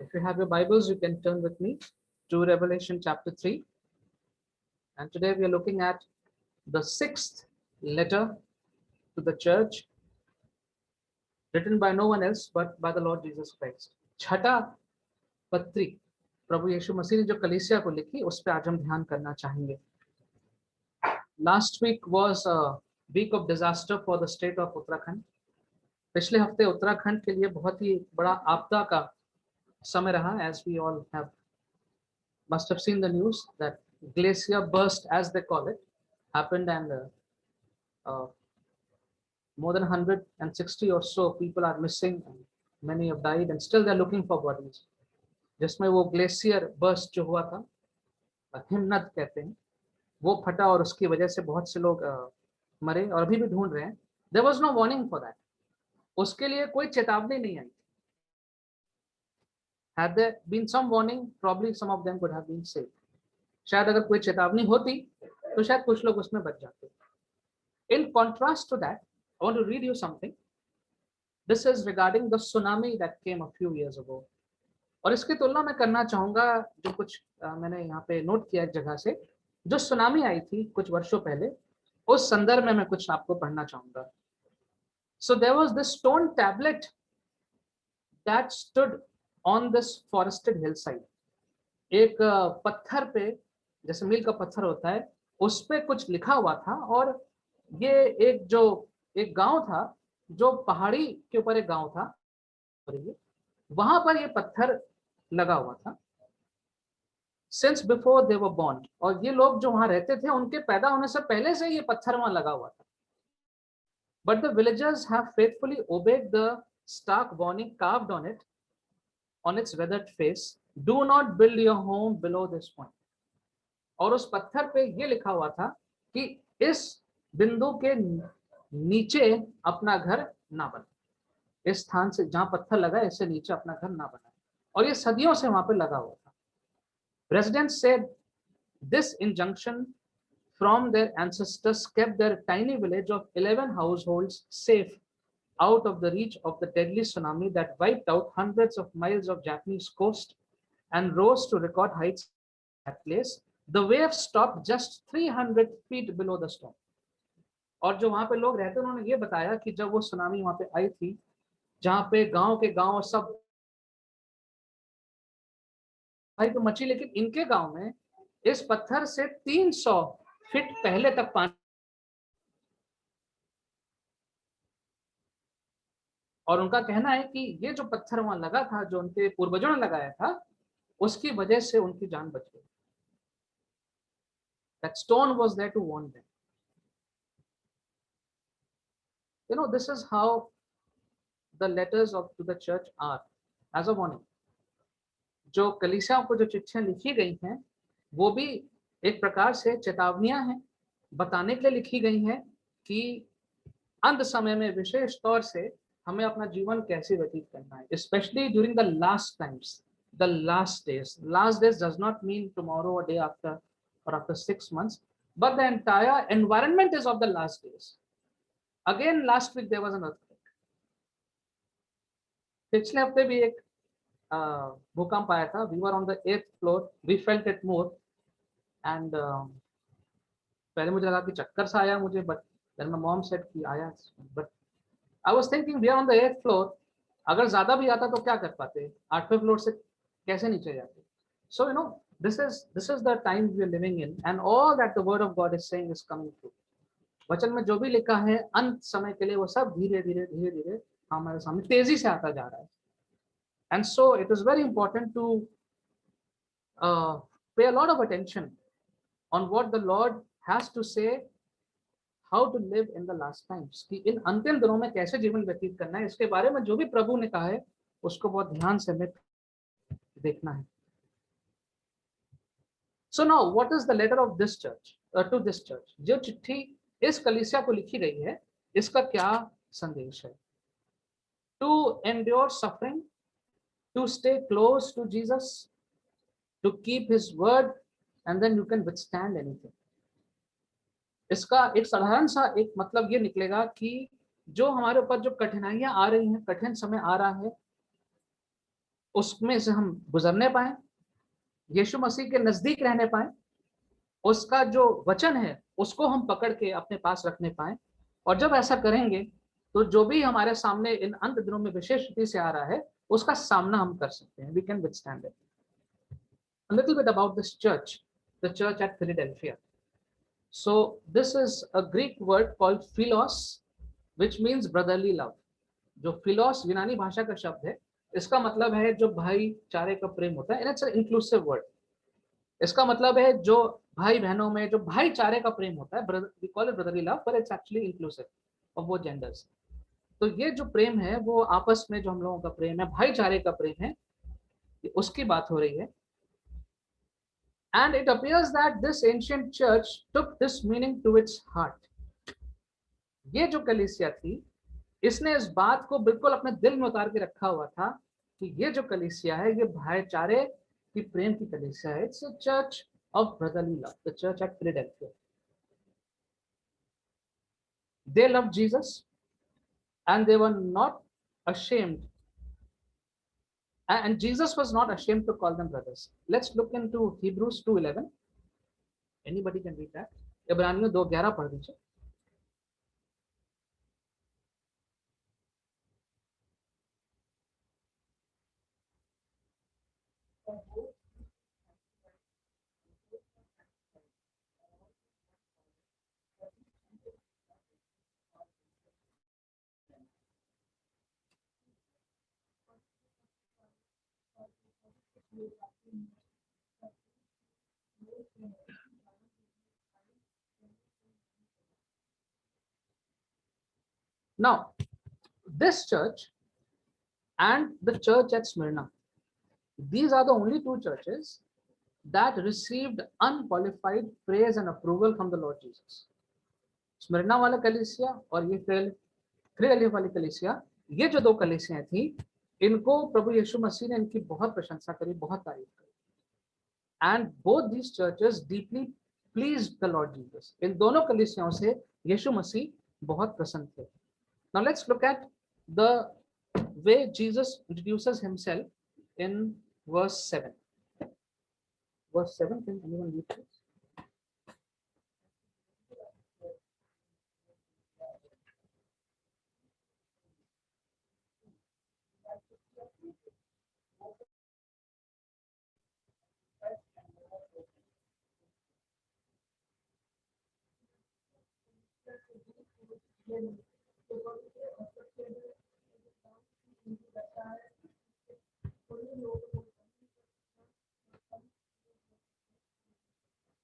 If you have your Bibles, you can turn with me to Revelation chapter 3. And today we are looking at the sixth letter to the church, written by no one else but by the Lord Jesus Christ. छठा पत्री प्रभु यीशु मसीह ने जो कलीसिया को लिखी, उस पर आज हम ध्यान करना चाहेंगे. Last week was a week of disaster for the state of Uttarakhand. पिछले हफ्ते उत्तराखंड के लिए बहुत ही बड़ा आपदा का समय रहा. As we all must have seen the news that glacier burst, as they call it, happened, and more than 160 or so people are missing, and many have died, and still they're looking for bodies. जिसमें वो glacier burst जो हुआ था, हिमनद कहते हैं, वो फटा और उसकी वजह से बहुत से लोग मरे और अभी भी ढूंढ रहे हैं. There was no warning for that. उसके लिए कोई चेतावनी नहीं आई. Had there been some warning, probably some of them could have been saved. शायद अगर कोई चेतावनी होती तो शायद कुछ लोग उसमें बच जाते. In contrast to that, I want to read you something. This is regarding the tsunami that came a few years ago. और इसकी तुलना मैं करना चाहूंगा जो कुछ मैंने यहाँ पे नोट किया एक जगह से, जो सुनामी आई थी कुछ वर्षों पहले, उस संदर्भ में मैं कुछ आपको पढ़ना चाहूंगा. So there was this stone tablet that stood on this forested hillside. एक पत्थर पे, जैसे मील का पत्थर होता है, उस पे कुछ लिखा हुआ था. और ये एक गांव था जो पहाड़ी के ऊपर एक गांव था, वहां पर ये पत्थर लगा हुआ था. Since before they were born, और ये लोग जो वहां रहते थे उनके पैदा होने से पहले से ये पत्थर वहां लगा हुआ था. But the villagers have faithfully obeyed the stark warning carved on it, on its weathered face, do not build your home below this point. और उस पत्थर पे ये लिखा हुआ था कि इस बिंदु के नीचे अपना घर ना बनाए. इस स्थान से जहां पत्थर लगा है, इससे नीचे अपना घर ना बनाए. और ये सदियों से वहां पे लगा हुआ था. Residents said this injunction from their ancestors kept their tiny village of 11 households safe out of the reach of the deadly tsunami that wiped out hundreds of miles of Japanese coast and rose to record heights at that place. The wave stopped just 300 feet below the storm. और जो वहां पे लोग रहते हैं उन्होंने ये बताया कि जब वो सुनामी वहां पे आई थी, जहां पे गांव के गांव सब भाई तो मची, लेकिन इनके गांव में इस पत्थर से 300 फीट पहले तक पानी. और उनका कहना है कि ये जो पत्थर वहां लगा था, जो उनके पूर्वजों ने लगाया था, उसकी वजह से उनकी जान बच गई. That stone was there to warn them. You know, this is how the letters to the church are, as a warning. जो कलीसियाओं को जो चिट्ठियां लिखी गई हैं, वो भी एक प्रकार से चेतावनियां हैं, बताने के लिए लिखी गई हैं कि अंत समय में विशेष तौर से हमें अपना जीवन कैसे व्यतीत करना है, specially during the last times, the last days. Last days does not mean tomorrow और day after or after 6 months, but the entire environment is of the last days. Again, last week there was an earthquake. पिछले हफ्ते भी एक भूकंप आया था. We were on the 8th floor. We felt it more. And पहले मुझे लगा कि चक्कर सा आया मुझे, but then my mom said कि आया. But I was thinking we are on the 8th floor. अगर ज्यादा भी आता तो क्या कर पाते, 8वें फ्लोर से कैसे नीचे जाते. So you know, this is the time we are living in, and all that the word of God is saying is coming true. वचन में जो भी लिखा है अंत समय के लिए, वो सब धीरे धीरे हमारे सामने तेजी से आता जा रहा है. And so it is very important to pay a lot of attention on what the Lord has to say, how to live in the last times. कि इन अंतिम दिनों में कैसे जीवन व्यतीत करना है, इसके बारे में जो भी प्रभु ने कहा है उसको बहुत ध्यान से हमें देखना है. So now, what is the letter of this church to this church? जो चिट्ठी इस कलीसिया को लिखी गई है, इसका क्या संदेश है? To endure suffering, to stay close to Jesus, to keep His word, and then you can withstand anything. इसका एक साधारण सा एक मतलब ये निकलेगा कि जो हमारे ऊपर जो कठिनाइयां आ रही हैं, कठिन समय आ रहा है, उसमें से हम गुजरने पाए, यीशु मसीह के नजदीक रहने पाए, उसका जो वचन है उसको हम पकड़ के अपने पास रखने पाए। और जब ऐसा करेंगे तो जो भी हमारे सामने इन अंत दिनों में विशेष रीति से आ रहा है उसका सामना हम कर सकते हैं। We can withstand it. A little bit about this church, the church at Philadelphia. So this is a Greek word called philos, which means brotherly love. जो philos यूनानी भाषा का शब्द है, इसका मतलब है जो भाईचारे का प्रेम होता है, and it's an inclusive word. इसका मतलब है जो भाई बहनों में जो भाईचारे का प्रेम होता है, we call it brotherly love, but it's actually inclusive of both genders. तो ये जो प्रेम है वो आपस में जो हम लोगों का प्रेम है, भाईचारे का प्रेम है, उसकी बात हो रही है। And it appears that this ancient church took this meaning to its heart. ये जो कलीसिया थी, इसने इस बात को बिल्कुल अपने दिल में उतार के रखा हुआ था कि ये जो कलीसिया है ये भाईचारे की प्रेम की कलीसिया है। It's a church of brotherly love, the church at Philadelphia. They loved Jesus and they were not ashamed, and Jesus was not ashamed to call them brothers. Let's look into Hebrews 2:11. Anybody can read that. इब्रानियों 2:11 पढ़ दीजिए। Now, this church and the church at Smyrna, these are the only two churches that received unqualified praise and approval from the Lord Jesus. स्मिरना वाला कलीसिया और ये Philadelphia वाली कलीसिया, ये जो दो कलीसियां थी, इनको प्रभु यीशु मसीह ने इनकी बहुत प्रशंसा करी, बहुत तारीफ करी। And both these churches deeply pleased the Lord Jesus. इन दोनों कलीसियाओं से यीशु मसीह बहुत प्रसन्न थे। Now let's look at the way Jesus introduces himself in verse 7. Verse 7, can anyone read this?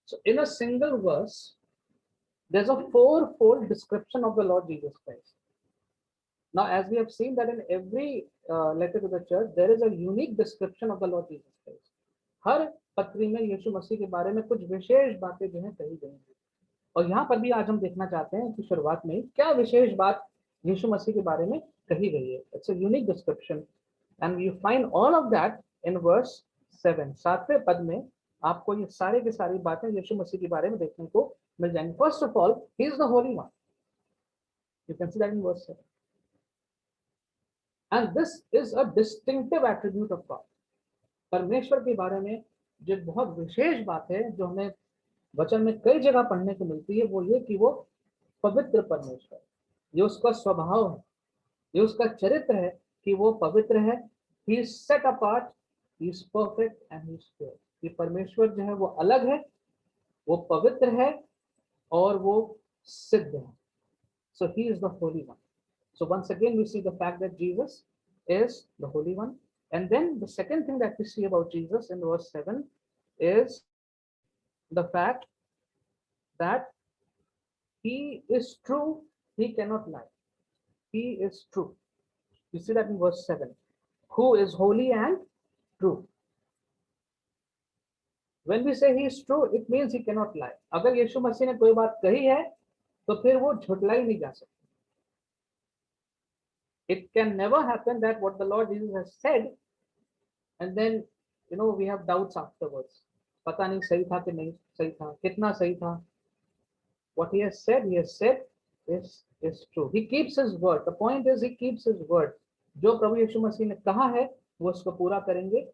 So in a single verse, there's a fourfold description of the Lord Jesus Christ. Now, as we have seen that in every letter to the church, there is a unique description of the Lord Jesus Christ. हर पत्री में यीशु मसीह के बारे में कुछ विशेष बातें जो हैं कही गई हैं, और यहाँ पर भी आज हम देखना चाहते हैं कि शुरुआत में क्या विशेष बात यीशु मसीह के बारे में कही गई है। It's a unique description, and you find all of that in verse 7. 7वें पद में आपको ये सारे की सारी बातें यीशु मसीह के बारे में देखने को मिल जाएंगी। First of all, he is the Holy One. You can see that in verse 7. And this is a distinctive attribute of God. परमेश्वर के बारे में जो बहुत विशेष बात है जो हमें वचन में कई जगह पढ़ने को मिलती है, वो ये कि वो पवित्र परमेश्वर, ये उसका स्वभाव है, ये उसका चरित्र है कि वो पवित्र है। He is set apart, he is perfect and he is pure. ये परमेश्वर जो है वो अलग है, वो पवित्र है और वो सिद्ध है। So he is the Holy One. So once again we see the fact that Jesus is the Holy One. And then the second thing that we see about Jesus in verse 7 is the fact that he is true, he cannot lie. He is true. You see that in verse 7. Who is holy and true. When we say he is true, it means he cannot lie. अगर यीशु मसीह ने कोई बात कही है तो फिर वो झुठलाई नहीं जा सकती। It can never happen that what the Lord Jesus has said and then we have doubts afterwards. पता नहीं सही था कि नहीं सही था, कितना सही था। What he has said is true. He keeps his word. The point is he keeps his word. जो प्रभु यीशु मसीह ने कहा है वो उसको पूरा करेंगे।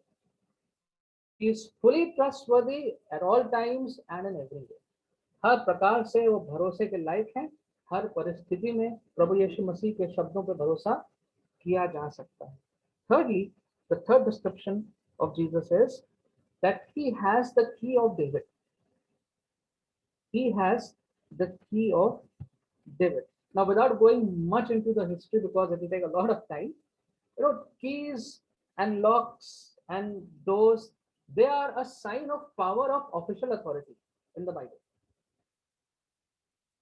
He is fully trustworthy at all times and in every way. हर प्रकार से वो भरोसे के लायक हैं। हर परिस्थिति में प्रभु यीशु मसीह के शब्दों पर भरोसा किया जा सकता है। Thirdly, the third description of Jesus is that he has the key of David. He has the key of David. Now, without going much into the history, because it will take a lot of time, keys and locks and doors, they are a sign of power of official authority in the Bible.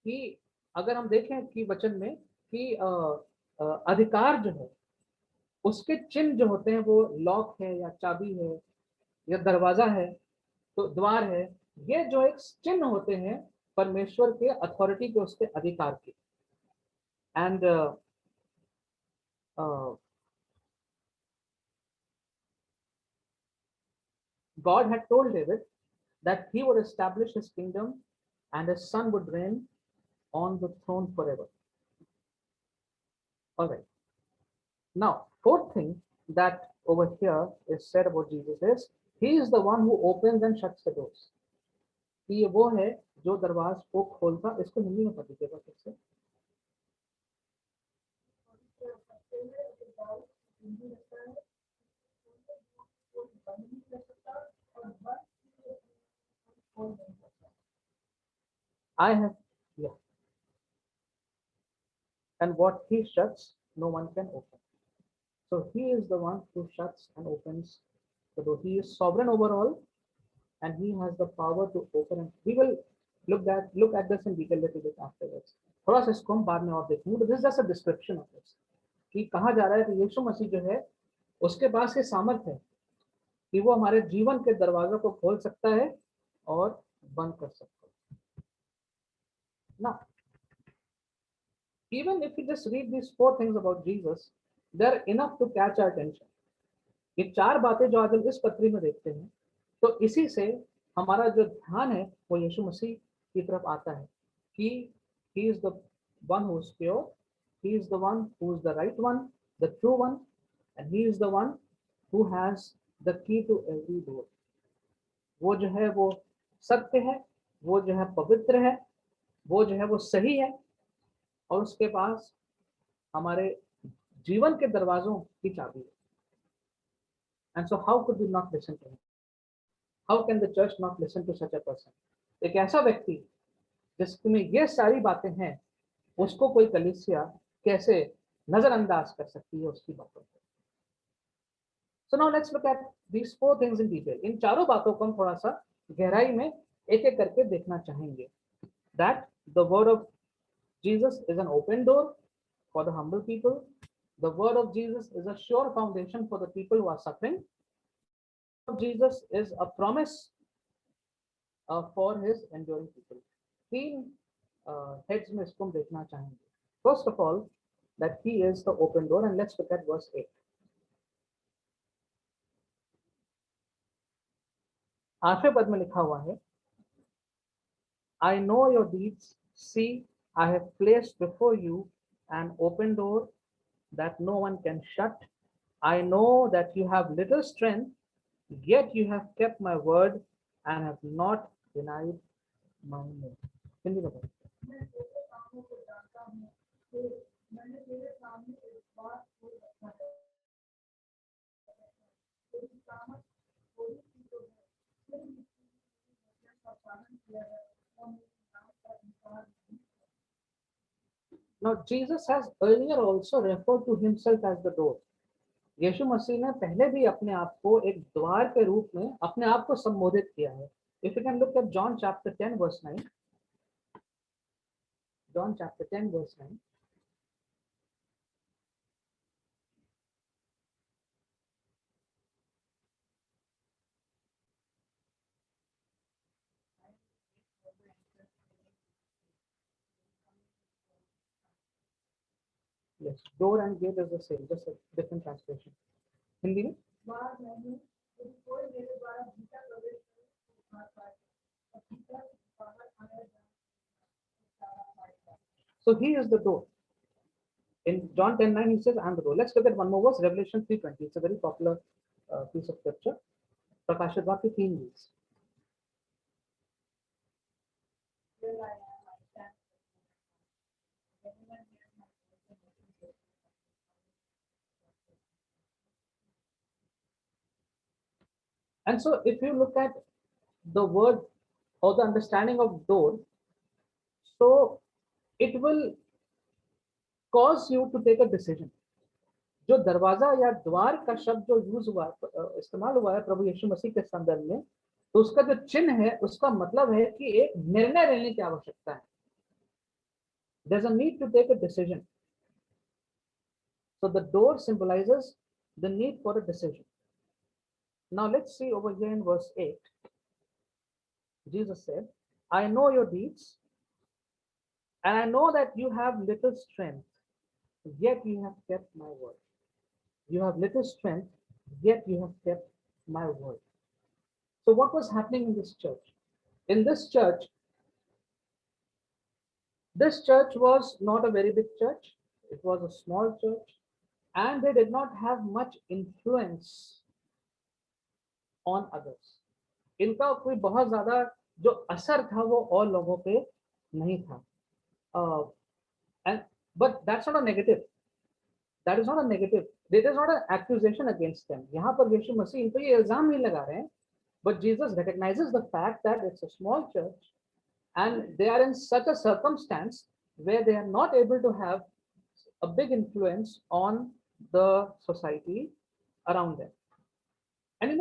कि अगर हम देखें कि वचन में कि अधिकार जो है उसके चिन्ह जो होते हैं वो लॉक है या चाबी है या दरवाजा है, तो द्वार है, ये जो एक चिन्ह होते हैं परमेश्वर के अथॉरिटी के, उसके अधिकार के। And God had told David that he would establish his kingdom and his son would reign on the throne forever. All right. Now, fourth thing that over here is said about Jesus is he is the one who opens and shuts the doors. ये वो है जो दरवाज को खोलता, इसको हिंदी में पढ़ दीजिएगा फिर से। I have, yeah. And what he shuts, no one can open. So he is the one who shuts and opens the door. He is sovereign over all, and he has the power to open. And we will look at this in detail a little bit afterwards. थोड़ा सा इसको हम बाद में और देखेंगे, but this is just a description of this. कि कहा जा रहा है कि यीशु मसीह जो है उसके पास ये सामर्थ्य है कि वो हमारे जीवन के दरवाजों को खोल सकता है और बंद कर सकता है। Now, even if you just read these four things about Jesus, they're enough to catch our attention. ये चार बातें जो आज हम इस पत्री में देखते हैं, तो इसी से हमारा जो ध्यान है वो यीशु मसीह की तरफ आता है कि he is the one who is pure, he is the one who is the right one, the true one, and he is the one who has the key to every door. वो जो है वो सत्य है, वो जो है पवित्र है, वो जो है वो सही है, और उसके पास हमारे जीवन के दरवाजों की चाबी है। And so how could we not listen to him? How can the church not listen to such a person? एक ऐसा व्यक्ति जिसमें ये सारी बातें हैं, उसको कोई कलीसिया कैसे नजरअंदाज कर सकती है उसकी बातों को? So now let's look at these four things in detail. इन चारों बातों को हम थोड़ा सा गहराई में एक एक करके देखना चाहेंगे. That the word of Jesus is an open door for the humble people. The word of Jesus is a sure foundation for the people who are suffering. The word of Jesus is a promise for his enduring people. तीन heads में इसको हम देखना चाहेंगे. First of all, that he is the open door, and let's look at verse 8. आठवें पद में लिखा हुआ है, I know your deeds. See, I have placed before you an open door that no one can shut. I know that you have little strength, yet you have kept my word and have not denied my name. Hindi में बोलो. Now Jesus has earlier also referred to himself as the door. यीशु मसीह ने पहले भी अपने आप को एक द्वार के रूप में अपने आप को संबोधित किया है. If you can look at John chapter 10 verse 9. John chapter 10 verse 9. Yes, door and gate is the same, just a different translation. Hindi में so he is the door. In John 10:9, he says, I'm the door. Let's look at one more verse, Revelation 3:20. It's a very popular piece of scripture. Prakashat Vakya 3:20. And so if you look at the word or the understanding of door, so it will cause you to take a decision. जो दरवाजा या द्वार का शब्द जो use हुआ इस्तेमाल हुआ है प्रभु यीशु मसीह के संदर्भ में, तो उसका जो चिन्ह है उसका मतलब है कि एक निर्णय लेने की आवश्यकता है. There's a need to take a decision. So the door symbolizes the need for a decision. Now let's see over here in verse 8. Jesus said, I know your deeds, and I know that you have little strength, yet you have kept my word. You have little strength, yet you have kept my word. So what was happening in this church? In this church was not a very big church. It was a small church, and they did not have much influence on others. इनका कोई बहुत ज्यादा जो असर था वो और लोगों पे नहीं था. And but that's not a negative. That is not a negative. It is not an accusation against them. यहाँ पर यीशु मसीह इन पे ये इल्जाम नहीं लगा रहे हैं. But Jesus recognizes the fact that it's a small church and they are in such a circumstance where they are not able to have a big influence on the society around them. And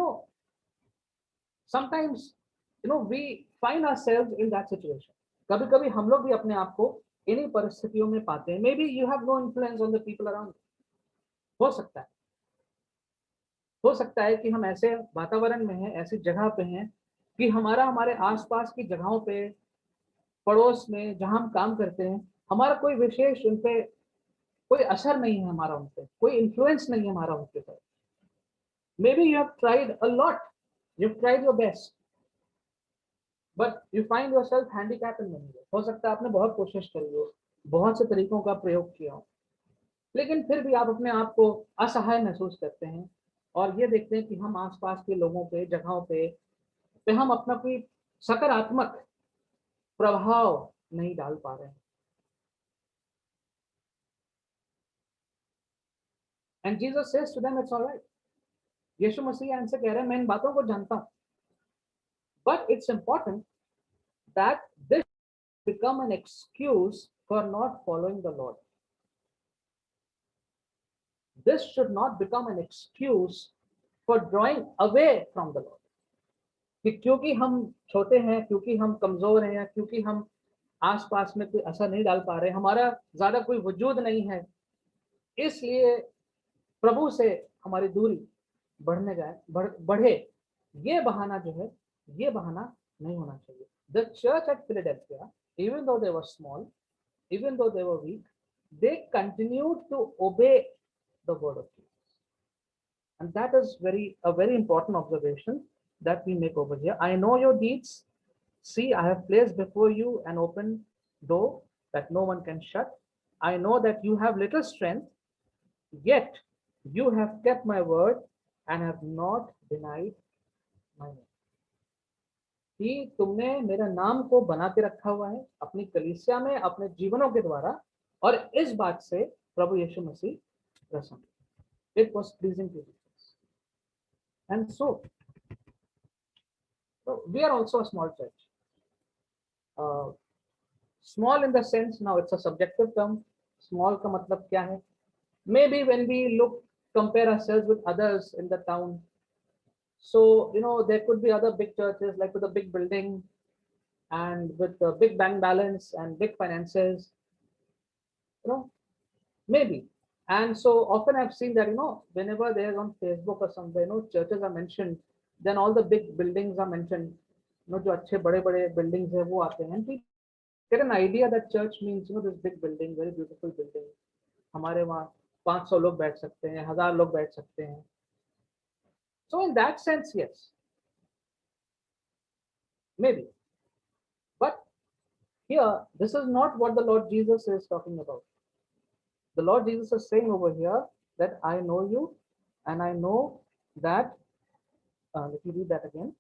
sometimes we find ourselves in that situation. कभी कभी हम लोग भी अपने आप को इन्हीं परिस्थितियों में पाते हैं. Maybe you have no influence on the people around you. हो सकता है कि हम ऐसे वातावरण में हैं, ऐसी जगह पे हैं कि हमारे आसपास की जगहों पे, पड़ोस में जहां हम काम करते हैं, हमारा कोई विशेष उन पे कोई असर नहीं है, हमारा उन पे कोई इन्फ्लुएंस नहीं है हमारा उनके ऊपर. Maybe you have tried a lot, you've tried your best, but you find yourself handicapped in many ways. हो सकता है आपने बहुत कोशिश करी हो, बहुत से तरीकों का प्रयोग किया हो, लेकिन फिर भी आप अपने आप को असहाय महसूस करते हैं और ये देखते हैं कि हम आसपास के लोगों पे, जगहों पे हम अपना कोई सकारात्मक प्रभाव नहीं डाल पा रहे हैं. And Jesus says to them, it's all right. यीशु मसीह इनसे कह रहे हैं, मैं इन बातों को जानता हूं, but it's important that this become an excuse for not following the Lord. This should not become an excuse for drawing away from the Lord. कि क्योंकि हम छोटे हैं, क्योंकि हम कमजोर हैं, क्योंकि हम आसपास में कोई असर नहीं डाल पा रहे, हमारा ज्यादा कोई वजूद नहीं है, इसलिए प्रभु से हमारी दूरी बढ़े, ये बहाना जो है, ये बहाना नहीं होना चाहिए. The church at Philadelphia, even though they were small, even though they were weak, they continued to obey the word of Jesus. And that is a very important observation that we make over here. I know your deeds. See, I have placed before you an open door that no one can shut. I know that you have little strength, yet you have kept my word and have not denied my name. कि तुमने मेरा नाम को बना के रखा हुआ है अपनी कलीसिया में, अपने जीवनों के द्वारा, और इस बात से प्रभु यीशु मसीह प्रसन्न. It was pleasing to Jesus. And so we are also a small church. Small in the sense, now it's a subjective term. Small का मतलब क्या है? Maybe when we compare ourselves with others in the town, so there could be other big churches like with a big building and with a big bank balance and big finances, maybe. And so often I've seen that whenever they're on Facebook or somewhere, churches are mentioned, then all the big buildings are mentioned. जो अच्छे बड़े-बड़े buildings है वो आते हैं. And get an idea that church means this big building, very beautiful building. हमारे वहाँ 500 लोग बैठ सकते हैं, 1000 लोग बैठ सकते हैं. So in that sense, yes, maybe. But here, this is not what the Lord Jesus is talking about. The Lord Jesus is saying over here that I know you, and I know that, let me read that again.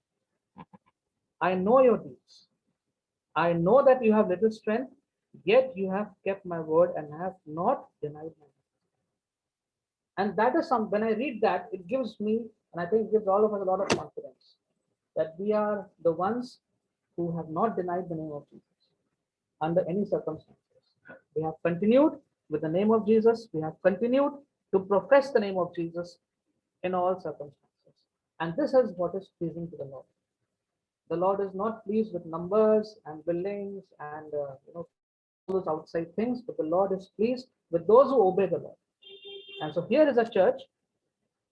I know your deeds. I know that you have little strength, yet you have kept my word and have not denied my name. And that is some, when I read that, it gives me, and I think it gives all of us a lot of confidence that we are the ones who have not denied the name of Jesus under any circumstances. We have continued with the name of Jesus. We have continued to profess the name of Jesus in all circumstances. And this is what is pleasing to the Lord. The Lord is not pleased with numbers and buildings and all those outside things, but the Lord is pleased with those who obey the Lord. And so here is a church,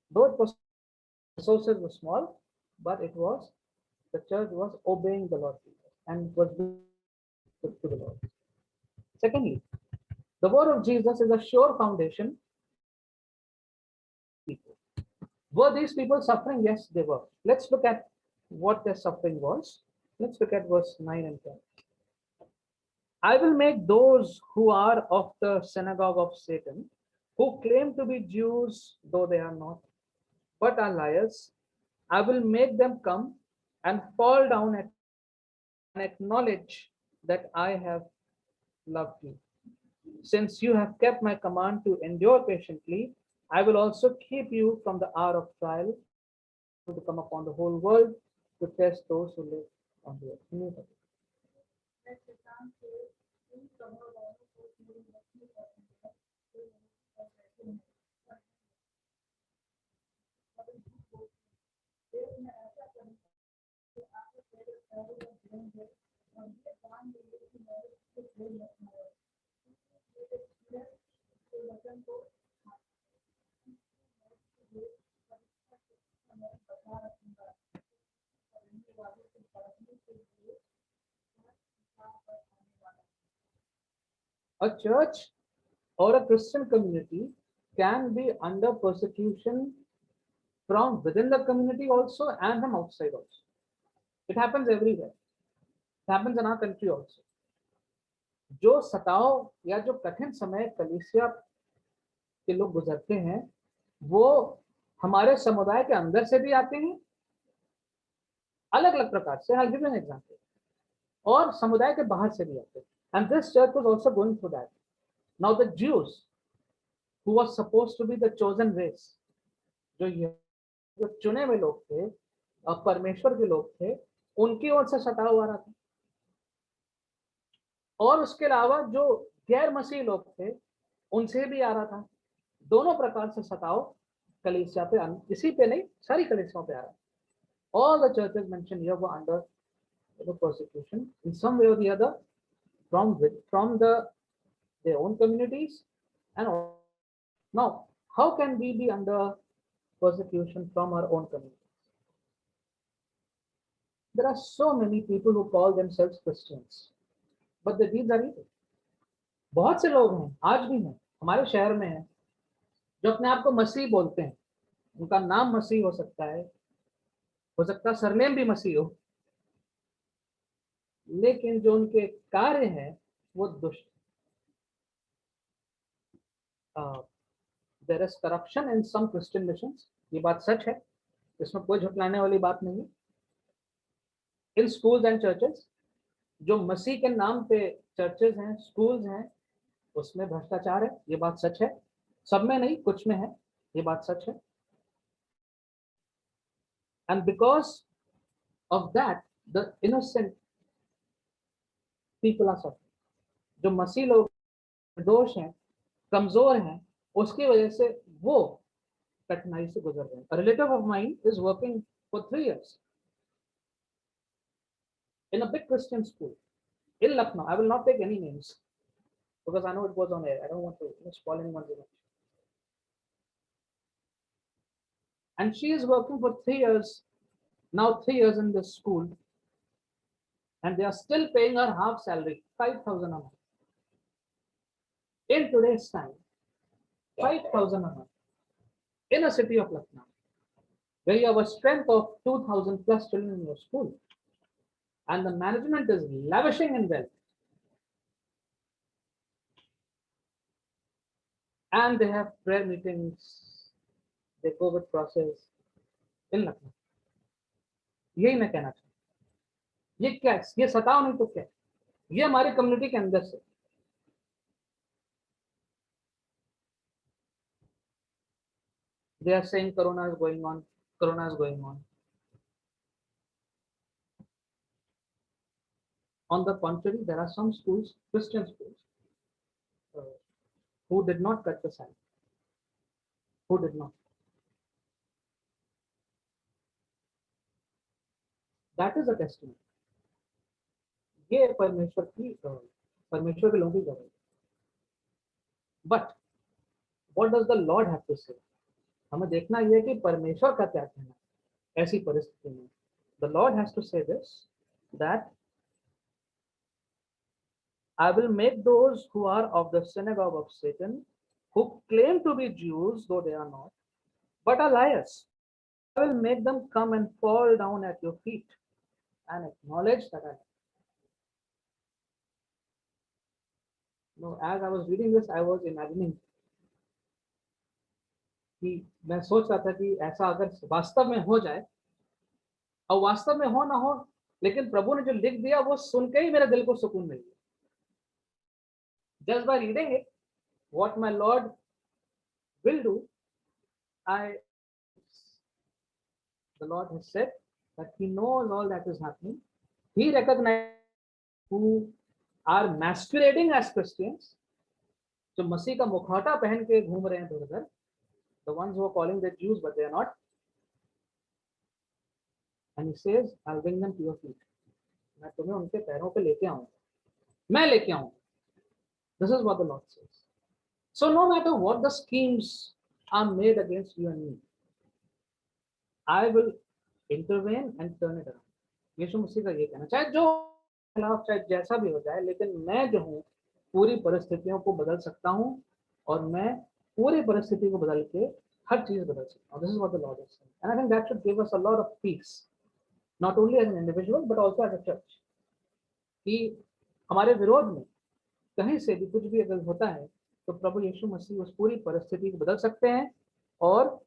though it was resources were small, but it was the church was obeying the Lord Jesus and was good to the Lord. Secondly, the word of Jesus is a sure foundation. Were these people suffering? Yes, they were. Let's look at what their suffering was. Let's look at verse 9 and 10. I will make those who are of the synagogue of Satan, who claim to be Jews, though they are not, but are liars, I will make them come and fall down and acknowledge that I have loved you. Since you have kept my command to endure patiently, I will also keep you from the hour of trial to come upon the whole world to test those who live on the earth. A church or a Christian community can be under persecution from within the community also and from outside also. It happens everywhere. It happens in our country also. जो सताव या जो कठिन समय कलीसिया के लोग गुजरते हैं वो हमारे समुदाय के अंदर से भी आते हैं अलग अलग प्रकार से. I'll give you an example. और समुदाय के बाहर से भी आते हैं. And this church was also going through that. Now the Jews who was supposed to be the chosen race, जो चुने हुए लोग थे और परमेश्वर के लोग थे, उनकी ओर से सताव आ रहा था. और उसके अलावा जो गैर मसीह लोग थे उनसे भी आ रहा था. दोनों प्रकार से सताव कलीसिया पे, इसी पे नहीं सारी कलीसियाओं पे आ रहा. All the churches mentioned here were under the persecution in some way or the other from their own communities. And now, how can we be under persecution from our own communities? There are so many people who call themselves Christians, but the deeds are evil. बहुत से लोग हैं, आज भी हैं, हमारे शहर में हैं, जो अपने आप को मसीह बोलते हैं. उनका नाम मसीह हो सकता है सरनेम भी मसीह हो, लेकिन जो उनके कार्य हैं वो दुष्ट. There is corruption in some Christian missions. ये बात सच है, इसमें कोई झुटलाने वाली बात नहीं है. In schools and churches, जो मसीह के नाम पे चर्चेज हैं, स्कूल्स हैं, उसमें भ्रष्टाचार है. ये बात सच है. सब में नहीं, कुछ में है. ये बात सच है. And because of that, the innocent people are suffering. जो मसीह लोग दोष हैं, कमजोर हैं, उसकी वजह से वो कठिनाई से गुजर रहे हैं. A relative of mine is working for 3 years in a big Christian school in Lucknow. I will not take any names because I know it goes on air. I don't want to spoil anyone's image. And she is working for 3 years now, 3 years in this school, and they are still paying her half salary, 5,000 a month. In today's time, 5,000 a month in a city of Lucknow, where you have a strength of 2,000 plus children in your school, and the management is lavishing in wealth. and they have prayer meetings, they go with process in Lucknow. यही मैं कहना चाहूँ. ये क्या है? ये सताओ नहीं तो क्या? ये हमारी कम्युनिटी के अंदर से. They are saying corona is going on, corona is going on. On the contrary, there are some schools, Christian schools, who did not cut the salary. Who did not? That is a testimony. ये परमेश्वर के लोगों की गवाही. But what does the Lord have to say? हमें देखना ये है कि परमेश्वर का क्या कहना है ऐसी परिस्थिति में. The Lord has to say this, that I will make those who are of the synagogue of Satan, who claim to be Jews, though they are not, but are liars. I will make them come and fall down at your feet and acknowledge that I. No, as I was reading this, I was imagining कि मैं सोच रहा था कि ऐसा अगर वास्तव में हो जाए, और वास्तव में हो ना हो, लेकिन प्रभु ने जो लिख दिया वो सुन के ही मेरे दिल को सुकून मिल गया. Just by reading it, what my Lord will do, the Lord has said that He knows all that is happening. He recognizes who are masquerading as Christians, जो मसीह का मुखौटा पहन के घूम रहे हैं इधर-उधर, the ones who are calling them Jews but they are not. And He says, I'll bring them to your feet. मैं तुम्हें उनके पैरों पे लेके आऊंगा. मैं लेके आऊंगा. This is what the Lord says. So no matter what the schemes are made against you and me, I will intervene and turn it around. यीशु मसीह का ये कहना, चाहे जो खिलाफ चाहे जैसा भी हो जाए, लेकिन मैं जो हूँ पूरी परिस्थितियों को बदल सकता हूँ और मैं पूरी परिस्थिति को बदल के हर चीज बदल सकता हूँ. This is what the Lord is saying, and I think that should give us a lot of peace, not only as an individual but also as a church. कि हमारे विरोध में कहीं से भी कुछ भी अगर होता है तो प्रभु यीशु मसीह उस पूरी परिस्थिति को बदल सकते हैं, और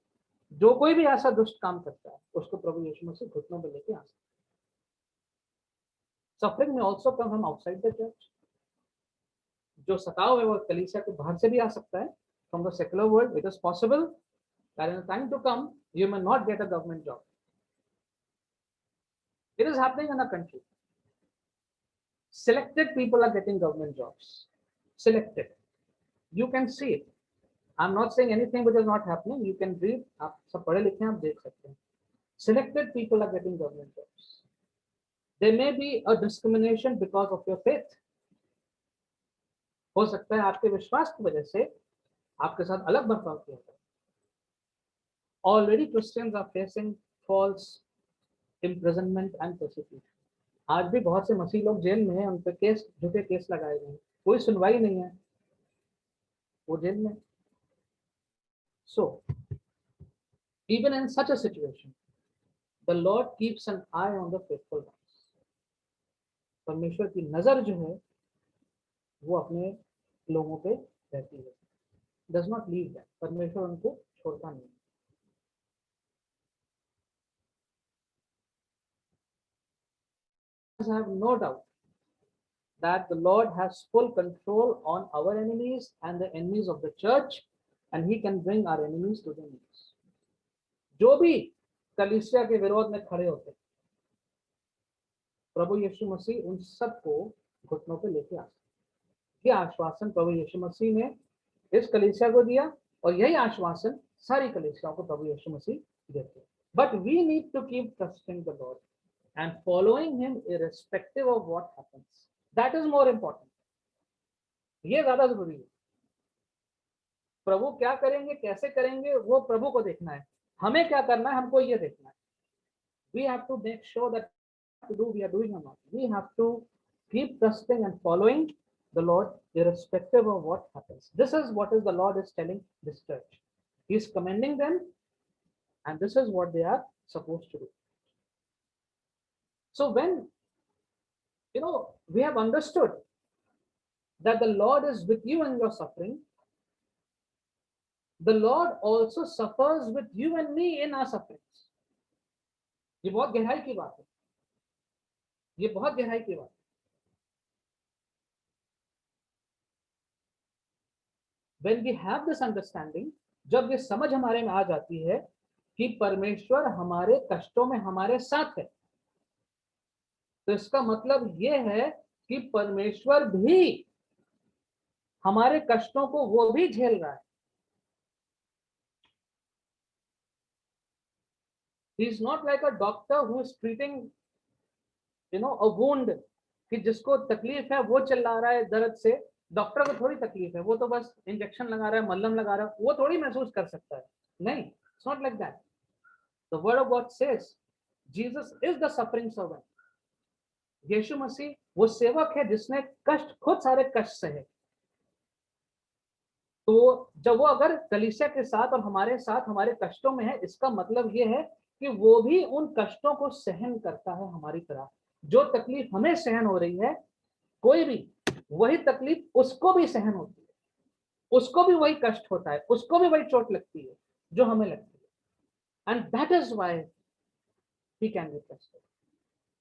जो कोई भी ऐसा दुष्ट काम करता है उसको प्रभु यीशु मसीह घुटनों पे लेके आ सकते हैं. Suffering may also come from outside the church. जो सताव है वो कलीसिया के बाहर से भी आ सकता है. From the secular world, it is possible that in the time to come you may not get a government job. It is happening in our country. Selected people are getting government jobs. Selected. You can see it. I'm not saying anything which is not happening. You can read. आप सब पढ़े लिखे हैं, आप देख सकते हैं. Selected people are getting government jobs. There may be a discrimination because of your faith. हो सकता है आपके विश्वास की वजह से आपके साथ अलग बर्ताव किया जाए. Already Christians are facing false imprisonment and persecution. आज भी बहुत से मसीह लोग जेल में हैं, उन पे केस, झूठे केस लगाए गए हैं, कोई सुनवाई नहीं है, वो जेल में. So even in such a situation, the Lord keeps an eye on the faithful ones. परमेश्वर की नजर जो है वो अपने लोगों पे रहती है. Does not leave them. परमेश्वर उनको छोड़ता नहीं. I have no doubt that the Lord has full control on our enemies and the enemies of the church, and He can bring our enemies to their knees. जो भी कलीसिया के विरोध में खड़े होते हैं, प्रभु यीशु मसीह उन सबको घुटनों पे लेके आ. ये आश्वासन प्रभु यीशु मसीह ने इस कलीसिया को दिया, और यही आश्वासन सारी कलीसियाओं को प्रभु यीशु मसीह देते हैं. But we need to keep trusting the Lord and following Him irrespective of what happens. That is more important. ये ज्यादा जरूरी है. प्रभु क्या करेंगे, कैसे करेंगे, वो प्रभु को देखना है. हमें क्या करना है, हमको ये देखना है. We have to make sure that to do we are doing or not. We have to keep trusting and following the Lord irrespective of what happens. This is what is the Lord is telling this church. He is commending them, and this is what they are supposed to do. So when we have understood that the Lord is with you in your suffering, the Lord also suffers with you and me in our sufferings. ये बहुत गहराई की बात है, ये बहुत गहराई की बात है. When we have this understanding, जब ये समझ हमारे में आ जाती है कि परमेश्वर हमारे कष्टों में हमारे साथ है, तो इसका मतलब ये है कि परमेश्वर भी हमारे कष्टों को वो भी झेल रहा है. He is not like a doctor who is treating, a wound, कि जिसको तकलीफ है वो चिल्ला रहा है दर्द से. डॉक्टर को थोड़ी तकलीफ है, वो तो बस इंजेक्शन लगा रहा है, मल्लम लगा रहा है, वो थोड़ी महसूस कर सकता है. नहीं, it's not like that. The word of God says Jesus is the suffering servant. यीशु मसीह वो सेवक है जिसने कष्ट, खुद सारे कष्ट सहे. तो जब वो अगर कलीसिया के साथ और हमारे साथ हमारे कष्टों में है, इसका मतलब ये है कि वो भी उन कष्टों को सहन करता है हमारी तरह. जो तकलीफ हमें सहन हो रही है, कोई भी वही तकलीफ उसको भी सहन होती है, उसको भी वही कष्ट होता है, उसको भी वही चोट लगती है जो हमें लगती है. And that is why he can be trusted.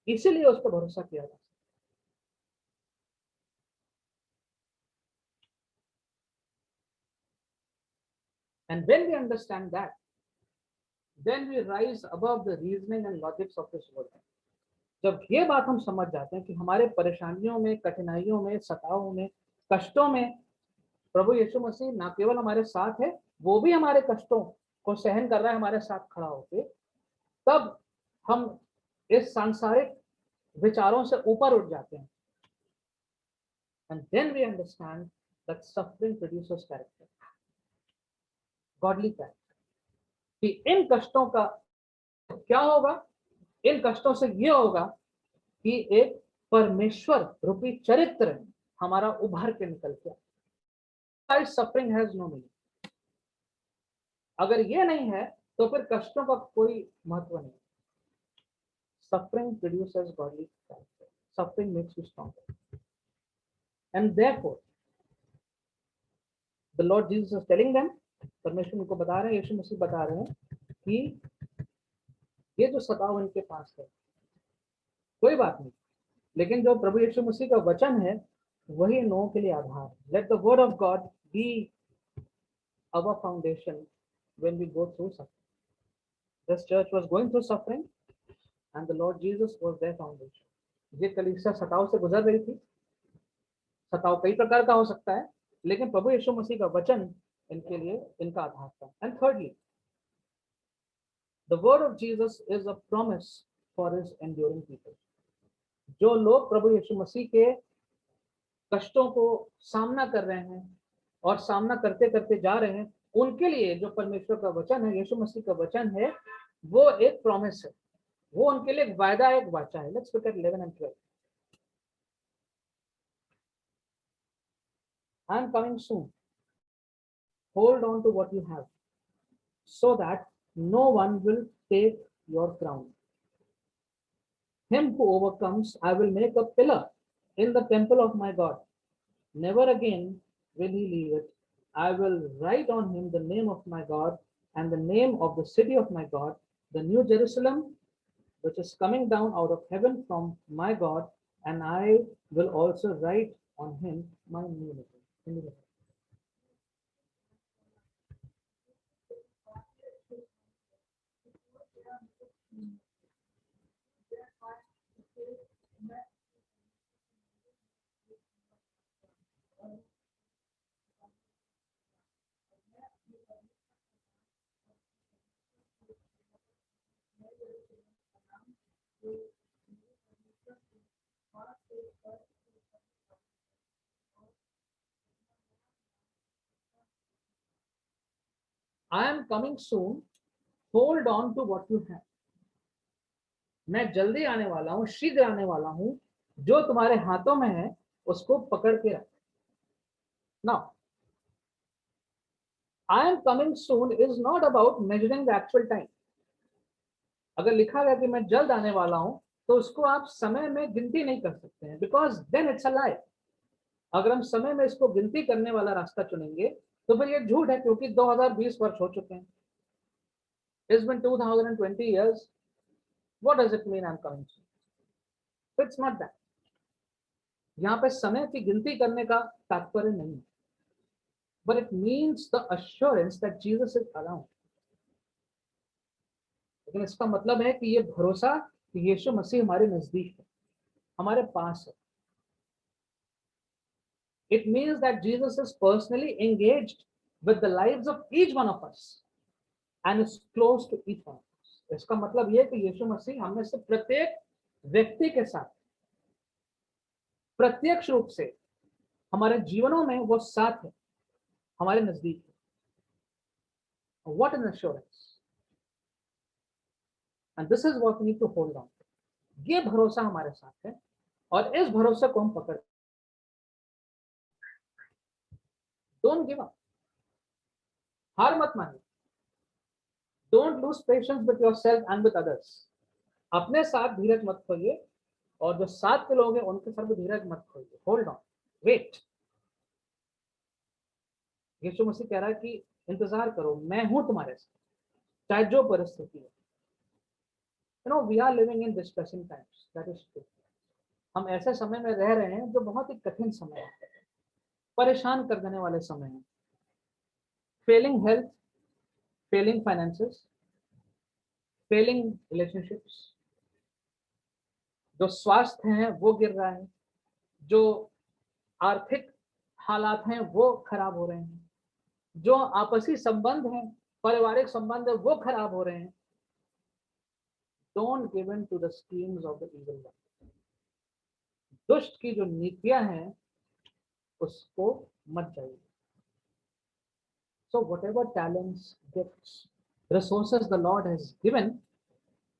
इसीलिए उस पर भरोसा किया जा सकता है. And when we understand that, then we rise above the reasoning and logics of this world. जब ये बात हम समझ जाते हैं कि हमारे परेशानियों में, कठिनाइयों में, सताओं में, कष्टों में प्रभु यीशु मसीह ना केवल हमारे साथ है, वो भी हमारे कष्टों को सहन कर रहा है हमारे साथ खड़ा होके, तब हम इस सांसारिक विचारों से ऊपर उठ जाते हैं. And then we understand that suffering produces character, godly character. कि इन कष्टों का क्या होगा? इन कष्टों से ये होगा कि एक परमेश्वर रूपी चरित्र हमारा उभर के निकल गया. Suffering has no meaning. अगर ये नहीं है तो फिर कष्टों का कोई महत्व नहीं. Suffering produces godly character. Suffering makes you stronger. And therefore the Lord Jesus is telling them, परमेश्वर उनको बता रहे हैं, यीशु मसीह बता रहे हैं कि ये जो सताव इनके पास है कोई बात नहीं, लेकिन जो प्रभु यीशु मसीह का वचन है वही इन लोगों के लिए आधार. Let the word of God be our foundation when we go through suffering. This church was going through suffering and the Lord Jesus was their foundation. ये कलीसिया सताव से गुजर रही थी. सताव कई प्रकार का हो सकता है, लेकिन प्रभु यीशु मसीह का वचन इनके लिए इनका आधार था. And thirdly, the word of Jesus is a promise for his enduring people. जो लोग प्रभु यीशु मसीह के कष्टों को सामना कर रहे हैं और सामना करते करते जा रहे हैं, उनके लिए जो परमेश्वर का वचन है, यीशु मसीह का वचन है, वो एक प्रॉमिस है, वो उनके लिए एक वायदा, एक वाचा है. Let's look at 11 and 12. I am coming soon. Hold on to what you have, so that no one will take your crown. Him who overcomes, I will make a pillar in the temple of my God. Never again will he leave it. I will write on him the name of my God and the name of the city of my God, the new Jerusalem, which is coming down out of heaven from my God, and I will also write on him my new name. I am coming soon. Hold on to what you have. मैं जल्दी आने वाला हूं, शीघ्र आने वाला हूं, जो तुम्हारे हाथों में है उसको पकड़ के रख. Now, I am coming soon is not about measuring the actual time. अगर लिखा गया कि मैं जल्द आने वाला हूं, तो उसको आप समय में गिनती नहीं कर सकते हैं, because then it's a lie. अगर हम समय में इसको गिनती करने वाला रास्ता चुनेंगे तो फिर ये झूठ है, क्योंकि 2020 वर्ष हो चुके हैं। It's been 2020 years. What does it mean I'm coming soon? So it's not that. यहाँ पे समय की गिनती करने का तात्पर्य नहीं है, but it means the assurance that Jesus is around. लेकिन इसका मतलब है कि ये भरोसा कि यीशु मसीह हमारे नजदीक है, हमारे पास है। It means that Jesus is personally engaged with the lives of each one of us and is close to each one of us. इसका मतलब ये कि यीशु मसीह हम में से प्रत्येक व्यक्ति के साथ प्रत्यक्ष रूप से हमारे जीवनों में वो साथ है, हमारे नजदीक है। What an assurance! And this is what we need to hold on. ये भरोसा हमारे साथ है और इस भरोसे को हम पकड़। Don't give up. हार मत मानिए। Don't lose patience with yourself and with others. अपने साथ धीरज मत खोइए और जो साथ के लोग हैं उनके साथ भी धीरज मत खोइए। Hold on, wait. यीशु मसीह कह रहा है कि इंतजार करो, मैं हूं तुम्हारे साथ, चाहे जो परिस्थिति हो। You know, we are living in distressing times. That is true. हम ऐसे समय में रह रहे हैं जो बहुत ही कठिन समय है, परेशान कर देने वाले समय है। Failing health, failing finances, failing relationships, जो स्वास्थ्य है वो गिर रहा है, जो आर्थिक हालात हैं वो खराब हो रहे हैं, जो आपसी संबंध हैं, पारिवारिक संबंध है वो खराब हो रहे हैं। Don't give in to the schemes of the evil one. दुष्ट की जो नीतियां हैं उसको मत जाइए। So whatever talents, gifts, resources the Lord has given,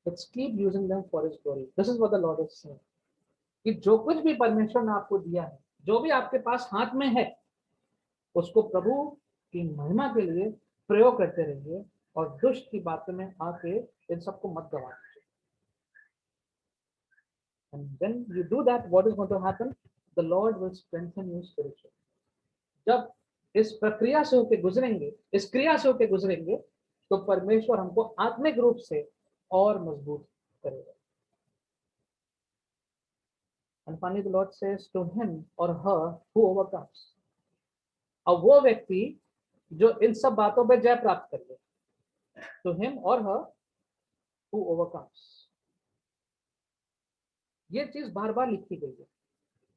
let's keep using them for His glory. This is what the Lord is saying. कि जो कुछ भी परमेश्वर ने आपको दिया है, जो भी आपके पास हाथ में है, उसको प्रभु की महिमा के लिए प्रयोग करते रहिए और दुष्ट की बातों में आके इन सबको मत गवा दीजिए। And when you do that, what is going to happen? The Lord will strengthen you spiritually. जब इस प्रक्रिया से होके गुजरेंगे, इस क्रिया से होके गुजरेंगे, तो परमेश्वर हमको आत्मिक रूप से और मजबूत करेगा। And finally, the Lord says to him or her who overcomes. अब वो व्यक्ति जो इन सब बातों पे जय प्राप्त करे, to him or her who overcomes. ये चीज बार बार लिखी गई है,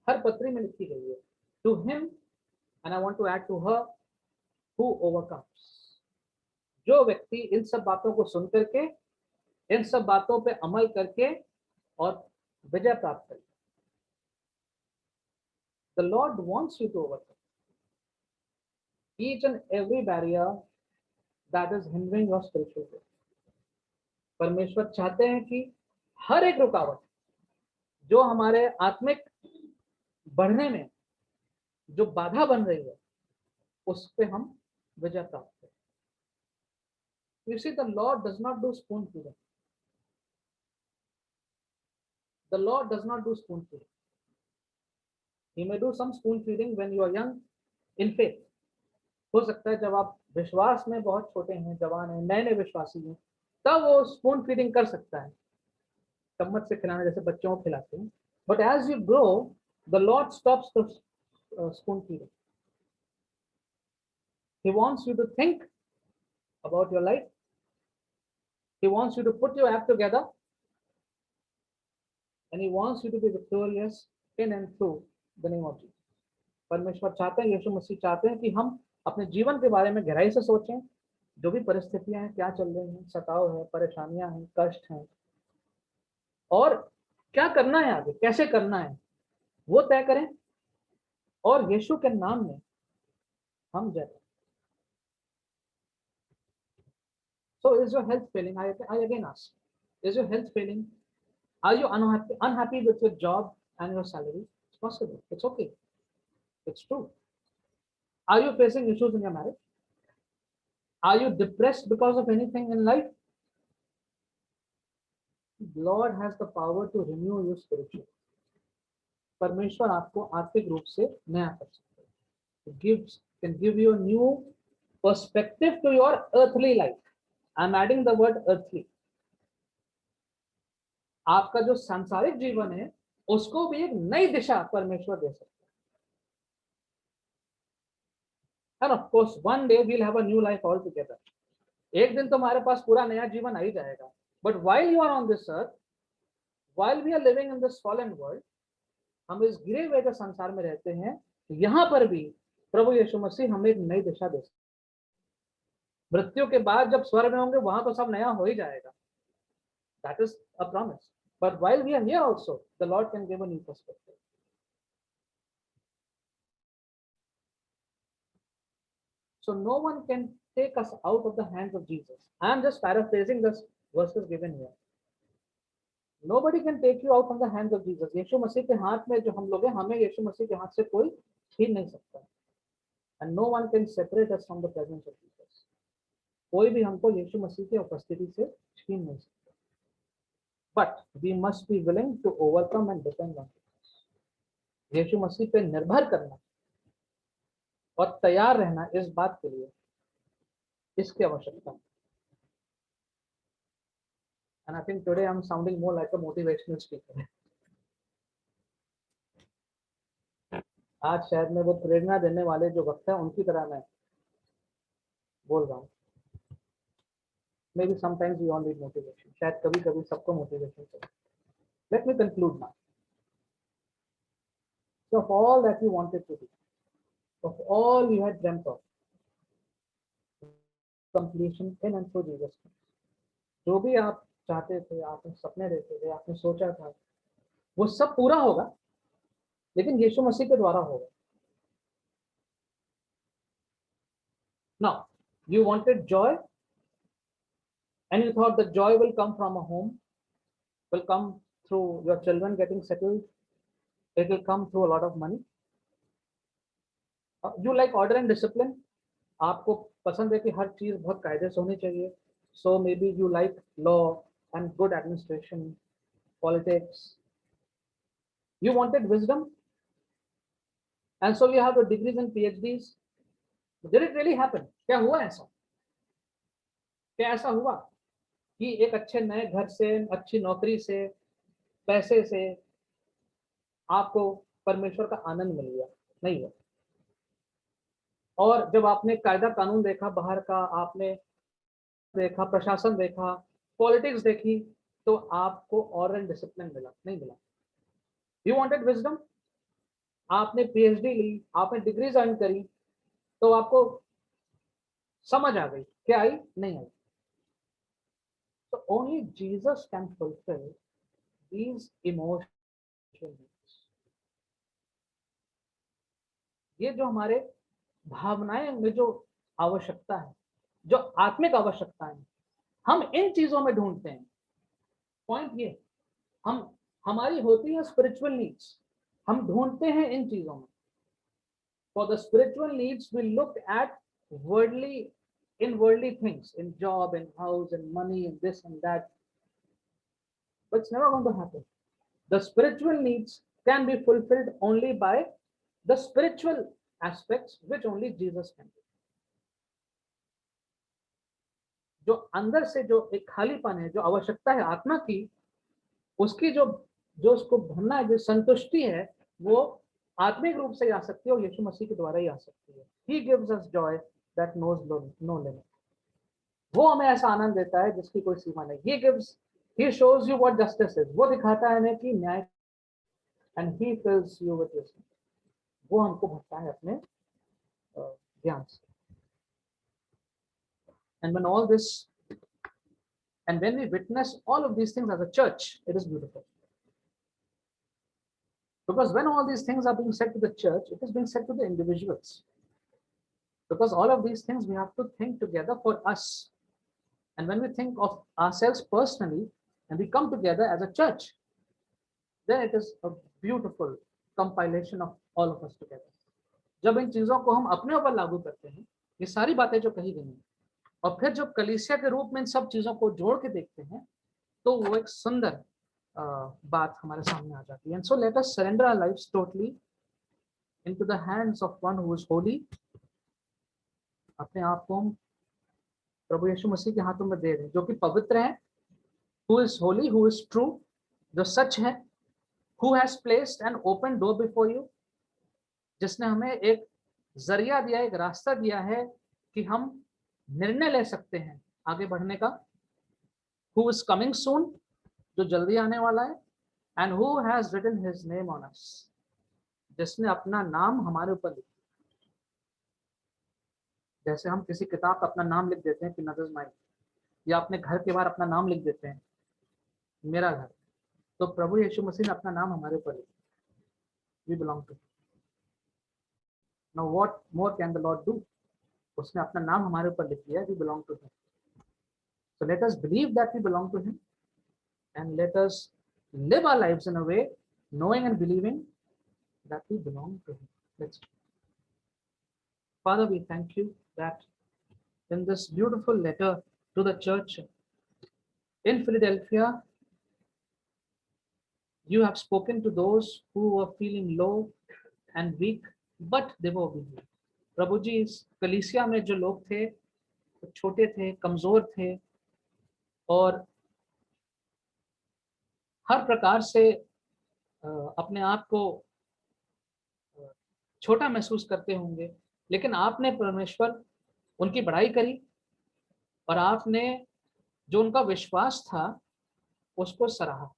हर पत्री में लिखी गई है। To him, and I want to add to her, who overcomes. जो व्यक्ति इन सब बातों को सुन करके, इन सब बातों पे अमल करके और विजय प्राप्त करे। The Lord wants you to overcome each and every barrier that is hindering your spiritual growth. परमेश्वर चाहते हैं कि हर एक रुकावट जो हमारे आत्मिक बढ़ने में जो बाधा बन रही है, उस पे हम विजय प्राप्त करें। You see, the Lord does not do spoon feeding. The Lord does not do spoon feeding. He may do some spoon feeding when you are young in faith. हो सकता है जब आप विश्वास में बहुत छोटे हैं, जवान हैं, नए नए विश्वासी हैं, तब वो स्पून फीडिंग कर सकता है, चम्मच से खिलाना जैसे बच्चों को खिलाते हैं। But as you grow, the Lord stops the spoon feeding. He wants you to think about your life. He wants you to put your act together, and He wants you to be victorious in and through the name of Jesus. परमेश्वर चाहते हैं, यीशु मसीह चाहते हैं कि हम अपने जीवन के बारे में गहराई से सोचें। जो भी परिस्थितियां हैं, क्या चल रही हैं, सताव है, परेशानियां हैं, कष्ट हैं, और क्या करना है आगे, कैसे करना है, वो तय करें और यीशु के नाम में हम जय करें। So is your health failing? I again ask, is your health failing? Are you unhappy with your job and your salary? It's possible. It's okay. It's true. Are you facing issues in your marriage? Are you depressed because of anything in life? Lord has the power to renew you spiritually. परमेश्वर आपको आर्थिक रूप से नया कर सकता है। Can give you a new perspective to your earthly life. I'm adding the word earthly. आपका जो सांसारिक जीवन है उसको भी एक नई दिशा परमेश्वर दे सकता है. And of course, one day we'll have a new life altogether. एक दिन तो हमारे पास पूरा नया जीवन आ ही जाएगा. But while you are on this earth, while we are living in this fallen world, हम इस गिरे हुए के संसार में रहते हैं, यहाँ पर भी प्रभु यीशु मसीह हमें एक नई दिशा दे सकते हैं. मृत्यु के बाद जब स्वर्ग में होंगे वहां तो सब नया हो ही जाएगा. That is a promise. But while we are here also, the Lord can give a new perspective. So no one can take us out of the hands of Jesus. I am just paraphrasing the verses given here. Nobody can take you out from the hands of Jesus. यीशु मसीह के हाथ में जो हम लोग हैं, हमें यीशु मसीह के हाथ से कोई छीन नहीं सकता. And no one can separate us from the presence of Jesus. कोई भी हमको यीशु मसीह की उपस्थिति से छीन नहीं सकता. But we must be willing to overcome and depend on Jesus. यीशु मसीह पे निर्भर करना और तैयार रहना इस बात के लिए, इसकी आवश्यकता है. And I think today I'm sounding more like a motivational speaker. आज शायद मैं वो प्रेरणा देने वाले जो वक्त है उनकी तरह मैं बोल रहा हूँ. Maybe sometimes we all need motivation. शायद कभी कभी सबको मोटिवेशन चाहिए. Let me conclude now. So of all that you wanted to do, of all you had dreamt of, completion in and through Jesus Christ. जो भी आप चाहते थे, आपने सपने देखे थे, आपने सोचा था, वो सब पूरा होगा, लेकिन यीशु मसीह के द्वारा होगा. Now, you wanted joy, and you thought the joy will come from a home, will come through your children getting settled, it will come through a lot of money. You like order and discipline. आपको पसंद है कि हर चीज बहुत कायदे से होनी चाहिए. So maybe you like law and good administration, politics. You wanted wisdom, and so you have the degrees and PhDs. Did it really happen? क्या हुआ ऐसा? क्या ऐसा हुआ कि एक अच्छे नए घर से, अच्छी नौकरी से, पैसे से आपको परमेश्वर का आनंद मिल गया? नहीं हुआ. और जब आपने कायदा कानून देखा बाहर का, आपने देखा प्रशासन देखा, पॉलिटिक्स देखी, तो आपको ऑर्डर एंड डिसिप्लिन मिला? नहीं मिला. यू वांटेड विजडम, आपने पीएचडी ली, आपने डिग्रीज अर्न करी, तो आपको समझ आ गई. क्या आई? नहीं आई. तो only Jesus can fulfil these emotions. ये जो हमारे भावनाएं में जो आवश्यकता है, जो आत्मिक आवश्यकता है, हम इन चीजों में ढूंढते हैं. पॉइंट ये, हमारी होती है स्पिरिचुअल नीड्स, हम ढूंढते हैं इन चीजों में. For the spiritual needs we look at worldly things, in job, in house, in money, in this and that, but it's never going to happen. The spiritual needs can be fulfilled only by the spiritual aspects, which only Jesus can do. जो अंदर से जो एक खालीपन है, जो आवश्यकता है आत्मा की, उसकी जो उसको भरना है, जो संतुष्टि है, वो आत्मिक रूप से आ सकती है और यीशु मसीह के द्वारा ही आ सकती है. He gives us joy that knows no limit. वो हमें ऐसा आनंद देता है जिसकी कोई सीमा नहीं. He shows you what justice is. वो दिखाता है हमें कि न्याय, and he fills you with wisdom. वो हमको भरता है अपने ज्ञान से. And when we witness all of these things as a church, it is beautiful. Because when all these things are being said to the church, it is being said to the individuals. Because all of these things we have to think together for us. And when we think of ourselves personally and we come together as a church, then it is a beautiful compilation of all of us together. जब इन चीजों को हम अपने ऊपर लागू करते हैं, ये सारी बातें जो कही गई हैं, और फिर जब कलीसिया के रूप में इन सब चीजों को जोड़ के देखते हैं, तो वो एक सुंदर बात हमारे सामने आ जाती है. And so let us surrender our lives totally into the hands of one who is holy, अपने आप को हम प्रभु यीशु मसीह के हाथों में दे रहे हैं, जो कि पवित्र है, who is Holi, who is true, जो सच है, who has placed an open door before you, जिसने हमें एक जरिया दिया, एक रास्ता दिया है कि हम निर्णय ले सकते हैं आगे बढ़ने का, हु इज कमिंग सून, जो जल्दी आने वाला है, and who has written his name on us, जिसने अपना नाम हमारे ऊपर लिखा। जैसे हम किसी किताब पर अपना नाम लिख देते हैं कि नजर माई, या अपने घर के बाहर अपना नाम लिख देते हैं मेरा घर, तो प्रभु यीशु मसीह ने अपना नाम हमारे ऊपर लिखा, we belong to. Now what more can the lord do, उसने अपना नाम हमारे ऊपर लिख दिया, we belong to him. So let us believe that we belong to him, and let us live our lives in a way knowing and believing that we belong to him. Let's pray. Father, we thank you that in this beautiful letter to the church in Philadelphia, you have spoken to those who were feeling low and weak, but they were obedient. प्रभु जी, इस कलीसिया में जो लोग थे, छोटे थे, कमजोर थे और हर प्रकार से अपने आप को छोटा महसूस करते होंगे, लेकिन आपने परमेश्वर उनकी बड़ाई करी और आपने जो उनका विश्वास था उसको सराहा।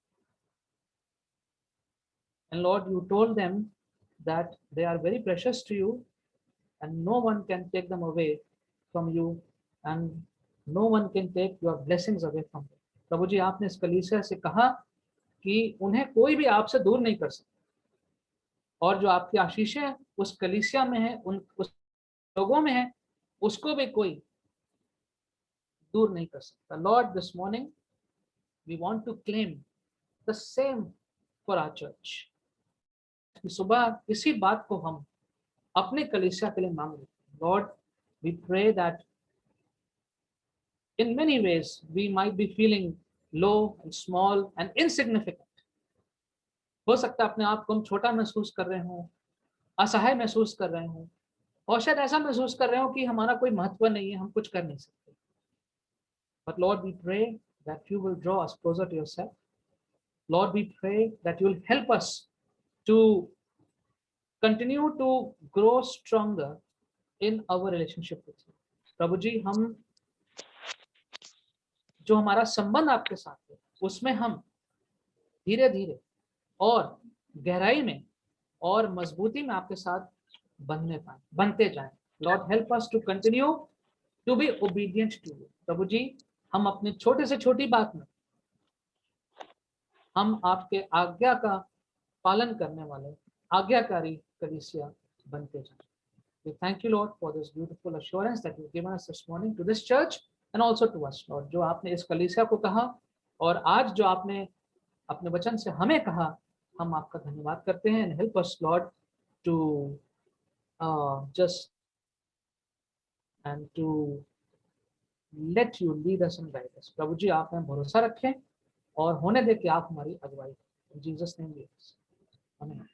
And Lord, you told them that they are very precious to you and no one can take them away from you and no one can take your blessings away from them. प्रभु जी, आपने इस कलीसिया से कहा कि उन्हें कोई भी आपसे दूर नहीं कर सकता और जो आपकी आशीषें उस कलीसिया में है, उस लोगों में है, उसको भी कोई दूर नहीं कर सकता। Lord, this morning we want to claim the same for our church. सुबह इसी बात को हम अपने कलीसिया के लिए मांग रहे हैं। Lord, we pray that in many ways we might be feeling low and small and insignificant. हो सकता है अपने आप को हम छोटा महसूस कर रहे हों, असहाय महसूस कर रहे हों और शायद ऐसा महसूस कर रहे हो कि हमारा कोई महत्व नहीं है, हम कुछ कर नहीं सकते। But Lord, we pray that you will draw us closer to yourself. Lord, we pray that you will help us to continue to grow stronger in our relationship with you. प्रभु जी, हम जो हमारा संबंध आपके साथ है उसमें हम धीरे धीरे और गहराई में और मजबूती में आपके साथ बनते जाएं। Lord, help us to continue to be obedient to you. प्रभु जी, हम अपने छोटे से छोटी बात में हम आपके आज्ञा का पालन करने वाले आज्ञाकारी कलीसिया बनते जाएं। We thank you, Lord, for this beautiful assurance that you've given us this morning to this church and also to us, Lord. जो आपने इस कलीसिया को कहा और आज जो आपने अपने वचन से हमें कहा, हम आपका धन्यवाद करते हैं। And help us, Lord, to just and to let you lead us and guide us. प्रभु जी, आप में भरोसा रखें और होने दे कि आप हमारी अगुवाई करें। In Jesus' name we pray. Amen.